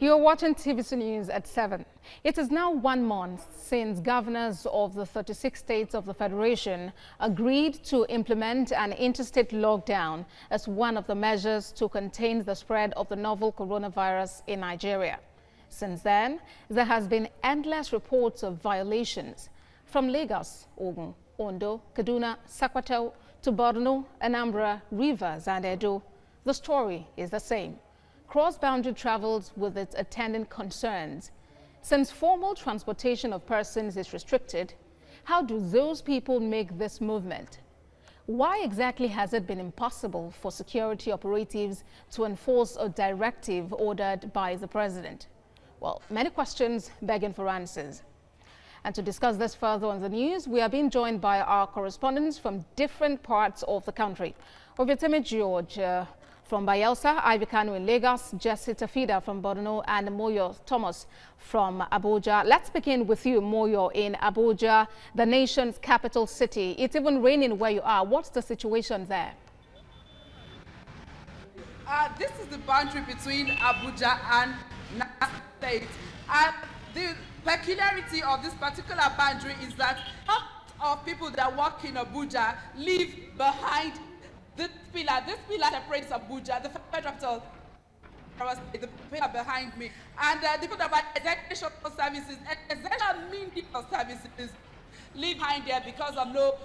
You are watching TVC News at 7. It is now 1 month since governors of the 36 states of the Federation agreed to implement an interstate lockdown as one of the measures to contain the spread of the novel coronavirus in Nigeria. Since then, there has been endless reports of violations from Lagos, Ogun, Ondo, Kaduna, Sokoto to Borno, Anambra, Rivers and Edo. The story is the same. Cross-boundary travels with its attendant concerns. Since formal transportation of persons is restricted, how do those people make this movement? Why exactly has it been impossible for security operatives to enforce a directive ordered by the president? Well, many questions begging for answers. And to discuss this further on the news, we are being joined by our correspondents from different parts of the country. Obiateme George from Bayelsa, Ivy Kanu in Lagos, Jesse Tafida from Borno, and Moyo Thomas from Abuja. Let's begin with you, Moyo, in Abuja, the nation's capital city. It's even raining where you are. What's the situation there? This is the boundary between Abuja and Niger State. And the peculiarity of this particular boundary is that a lot of people that work in Abuja live behind this pillar separates Abuja, the federal capital, the pillar behind me, and the people that are educational services and essential means of services live behind there because of no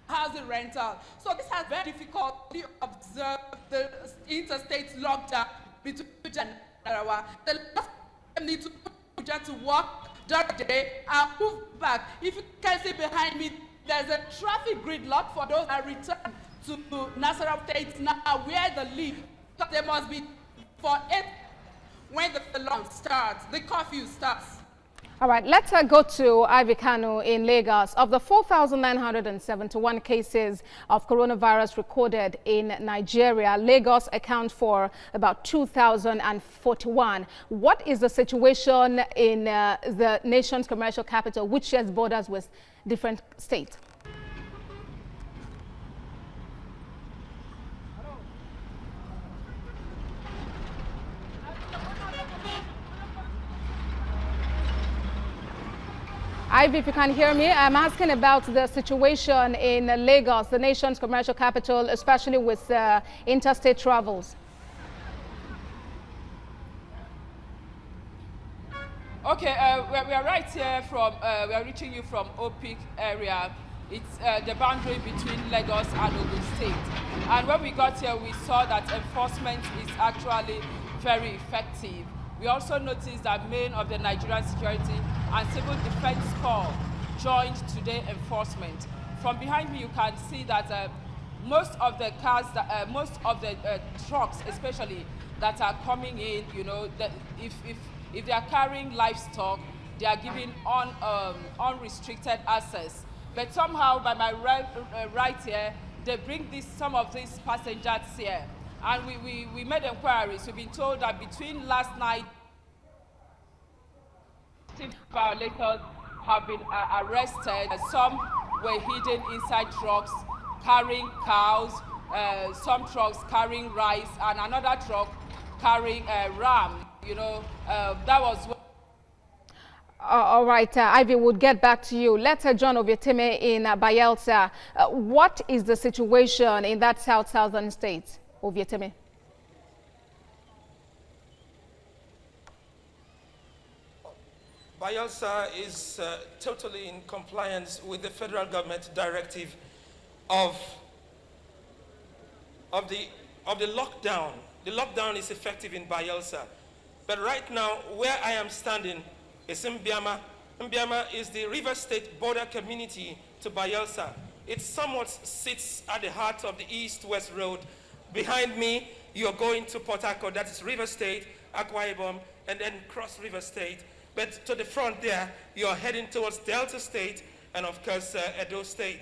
housing rental. So this has very difficult to observe the interstate lockdown between Abuja and Narawa. The last need to walk during the day and move back. If you can see behind me, there's a traffic gridlock for those that return to Nasarawa State now where they live. So there must be for 8 when the lockdown starts, the curfew starts. All right, let's go to Ivy Kanu in Lagos. Of the 4,971 cases of coronavirus recorded in Nigeria, Lagos accounts for about 2,041. What is the situation in the nation's commercial capital, which shares borders with different states? Ivy, if you can hear me, I'm asking about the situation in Lagos, the nation's commercial capital, especially with interstate travels. Okay, we are right here from, we are reaching you from Opik area. It's the boundary between Lagos and Ogun State. And when we got here, we saw that enforcement is actually very effective. We also noticed that men of the Nigerian Security and Civil Defense Corps joined today enforcement. From behind me, you can see that most of the cars, most of the trucks, especially that are coming in, you know, if they are carrying livestock, they are given unrestricted access. But somehow, by my right here, they bring some of these passengers here. And we made inquiries. We've been told that between last night, violators have been arrested. Some were hidden inside trucks carrying cows, some trucks carrying rice, and another truck carrying ram. You know, that was. All right, Ivy, we'll get back to you. Let's John Obiateme in Bayelsa. What is the situation in that southern state? Obiateme. Bayelsa is totally in compliance with the federal government directive of the lockdown. The lockdown is effective in Bayelsa. But right now, where I am standing is Mbiama. Mbiama is the River State border community to Bayelsa. It somewhat sits at the heart of the east-west road. Behind me, you're going to Port Harcourt, that is River State, Akwa Ibom, and then cross River State. But to the front there, you're heading towards Delta State and, of course, Edo State.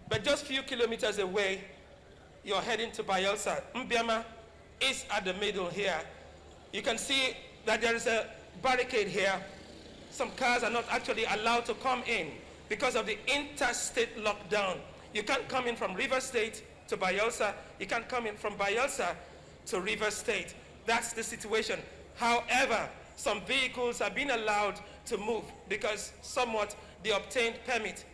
But just a few kilometers away, you're heading to Bayelsa. Mbiama is at the middle here. You can see that there is a barricade here. Some cars are not actually allowed to come in because of the interstate lockdown. You can't come in from River State to Bayelsa. You can't come in from Bayelsa to River State. That's the situation. However, some vehicles have been allowed to move because somewhat the obtained permit.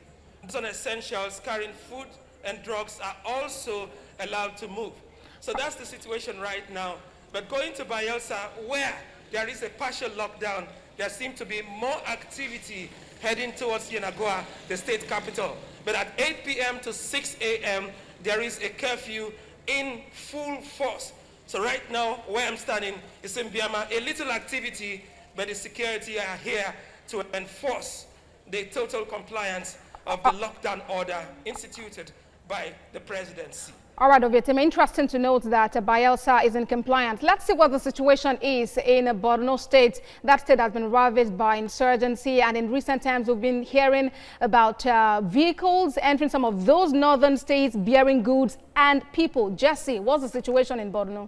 Non-essentials carrying food and drugs are also allowed to move. So that's the situation right now. But going to Bayelsa, where there is a partial lockdown, there seems to be more activity heading towards Yenagoa, the state capital. But at 8 p.m. to 6 a.m., there is a curfew in full force. So right now, where I'm standing is in Biama, a little activity, but the security are here to enforce the total compliance of the lockdown order instituted by the presidency. All right, Ovietime, interesting to note that Bayelsa is in compliance. Let's see what the situation is in Borno State. That state has been ravaged by insurgency, and in recent times we've been hearing about vehicles entering some of those northern states bearing goods and people. Jesse, what's the situation in Borno?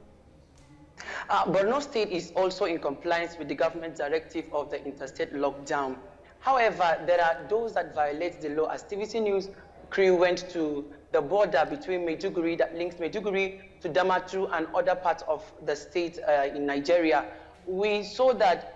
Borno State is also in compliance with the government directive of the interstate lockdown. However, there are those that violate the law. As TVC News crew went to the border between Maiduguri, that links Maiduguri to Damaturu and other parts of the state in Nigeria, we saw that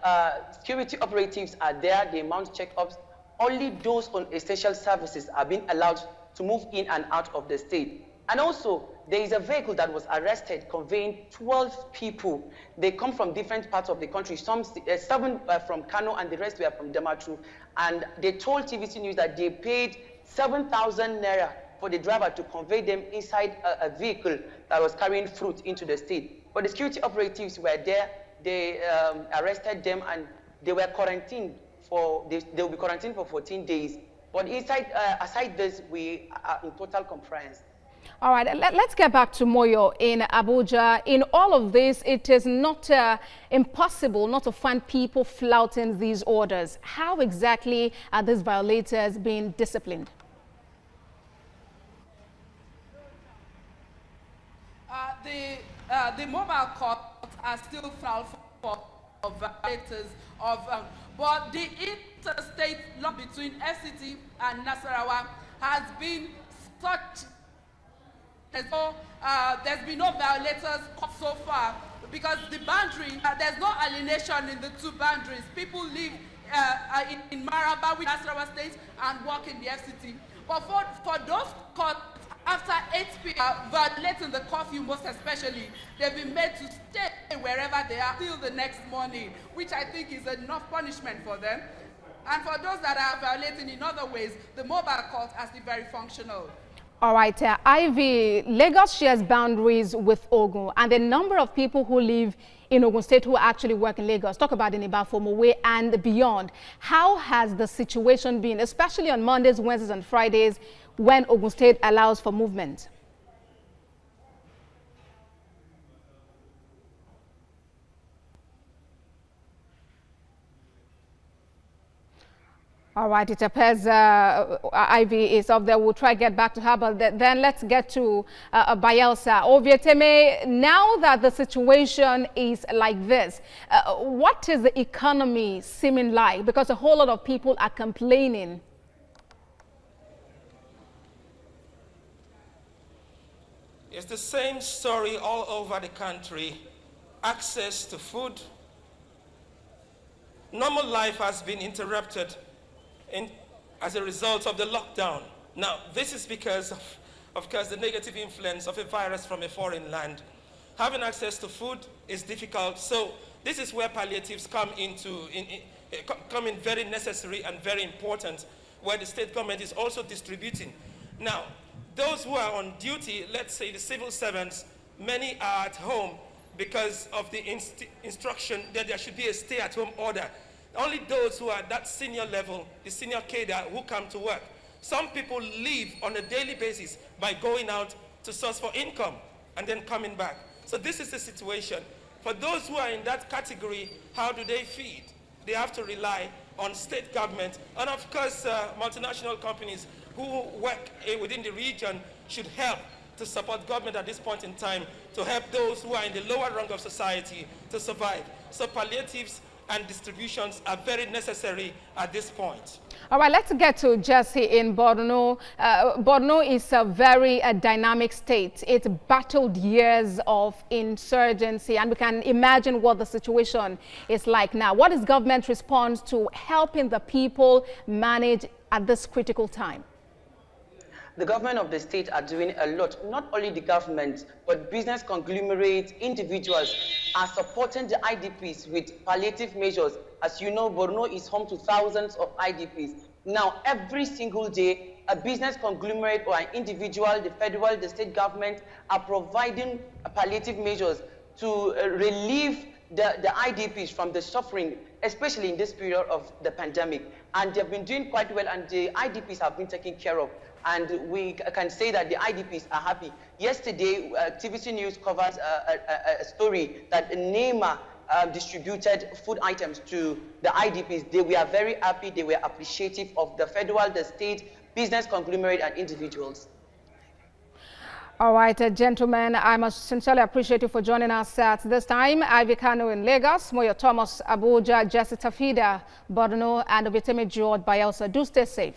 security operatives are there. They mount checkups. Only those on essential services are being allowed to move in and out of the state. And also, there is a vehicle that was arrested conveying 12 people. They come from different parts of the country. Some 7 from Kano and the rest were from Damaturu. And they told TVC News that they paid 7,000 naira for the driver to convey them inside a vehicle that was carrying fruit into the state. But the security operatives were there. They arrested them and they were quarantined for, they will be quarantined for 14 days. But inside, aside this, we are in total compliance. All right, let's get back to Moyo in Abuja. In all of this, it is not impossible not to find people flouting these orders. How exactly are these violators being disciplined? The mobile courts are still filed for violators of, but the interstate law between FCT and Nasarawa has been such. There's been no violators so far because the boundary, there's no alienation in the two boundaries. People live in Maraba with Nasarawa State and work in the FCT. But for those caught after 8 p.m. violating the curfew most especially, they've been made to stay wherever they are till the next morning, which I think is enough punishment for them. And for those that are violating in other ways, the mobile court are still very functional. All right, Ivy, Lagos shares boundaries with Ogun, and the number of people who live in Ogun State who actually work in Lagos, talk about in Ibafomowe and beyond. How has the situation been, especially on Mondays, Wednesdays, and Fridays, when Ogun State allows for movement? All right, it appears Ivy is up there. We'll try to get back to her, but then let's get to Bayelsa. Ovietime, now that the situation is like this, what is the economy seeming like? Because a whole lot of people are complaining. It's the same story all over the country. Access to food. Normal life has been interrupted as a result of the lockdown. Now, this is because of course, the negative influence of a virus from a foreign land. Having access to food is difficult, so this is where palliatives come in very necessary and very important, where the state government is also distributing. Now, those who are on duty, let's say the civil servants, many are at home because of the instruction that there should be a stay-at-home order. Only those who are at that senior level, the senior cadre, who come to work. Some people live on a daily basis by going out to source for income and then coming back. So this is the situation. For those who are in that category, how do they feed? They have to rely on state government. And of course, multinational companies who work within the region should help to support government at this point in time to help those who are in the lower rung of society to survive. So palliatives and distributions are very necessary at this point. All right, let's get to Jesse in Borno. Borno is a very dynamic state. It's battled years of insurgency, and we can imagine what the situation is like now. What is government response to helping the people manage at this critical time? The government of the state are doing a lot. Not only the government, but business conglomerates, individuals are supporting the IDPs with palliative measures. As you know, Borno is home to thousands of IDPs. Now, every single day, a business conglomerate or an individual, the federal, the state government are providing palliative measures to relieve the IDPs from the suffering, especially in this period of the pandemic. And they've been doing quite well, and the IDPs have been taken care of. And we can say that the IDPs are happy. Yesterday, TVC News covers a story that NEMA distributed food items to the IDPs. They were very happy. They were appreciative of the federal, the state, business conglomerate, and individuals. All right, gentlemen, I must sincerely appreciate you for joining us at this time. Ivy Kano in Lagos, Moyo Thomas, Abuja, Jesse Tafida, Borno, and Obitemi George Bayelsa. Do stay safe.